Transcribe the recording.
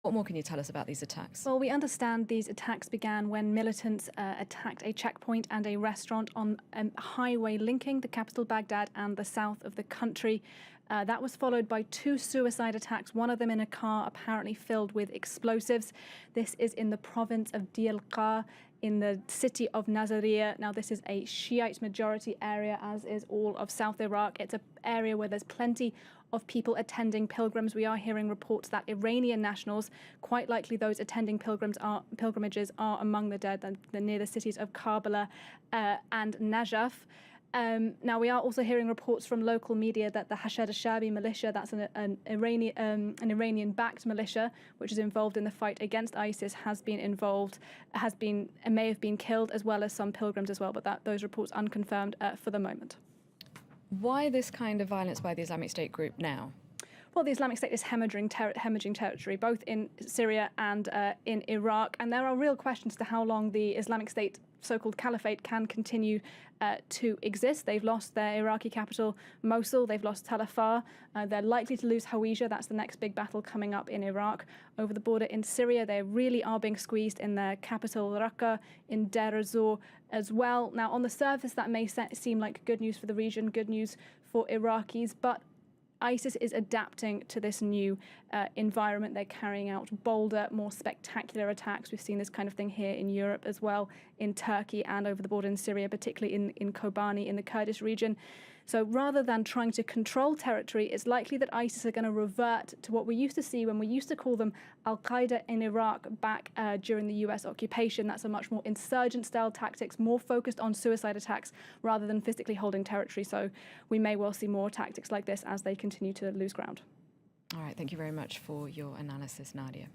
What more can you tell us about these attacks? Well, we understand these attacks began when militants attacked a checkpoint and a restaurant on a highway linking the capital Baghdad and the south of the country. That was followed by 2 suicide attacks, one of them in a car apparently filled with explosives. This is in the province of Diyalqa, in the city of Nazariya. Now, this is a Shiite majority area, as is all of South Iraq. It's an area where there's plenty of people attending pilgrims. We are hearing reports that Iranian nationals, quite likely those attending pilgrimages, are among the dead. They're near the cities of Karbala and Najaf. Now, we are also hearing reports from local media that the Hashad al-Shabi militia, that's an Iranian-backed militia, which is involved in the fight against ISIS, may have been killed, as well as some pilgrims as well. But those reports unconfirmed for the moment. Why this kind of violence by the Islamic State group now? Well, the Islamic State is hemorrhaging territory, both in Syria and in Iraq. And there are real questions as to how long the Islamic State so-called caliphate can continue to exist. They've lost their Iraqi capital, Mosul. They've lost Tal Afar. They're likely to lose Hawija. That's the next big battle coming up in Iraq. Over the border in Syria, they really are being squeezed in their capital, Raqqa, in Deir ez-Zor as well. Now, on the surface, that may seem like good news for the region, good news for Iraqis, but ISIS is adapting to this new environment. They're carrying out bolder, more spectacular attacks. We've seen this kind of thing here in Europe as well, in Turkey and over the border in Syria, particularly in Kobani, in the Kurdish region. So rather than trying to control territory, it's likely that ISIS are going to revert to what we used to see when we used to call them Al-Qaeda in Iraq back during the US occupation. That's a much more insurgent-style tactics, more focused on suicide attacks rather than physically holding territory. So we may well see more tactics like this as they continue to lose ground. All right, thank you very much for your analysis, Nadia.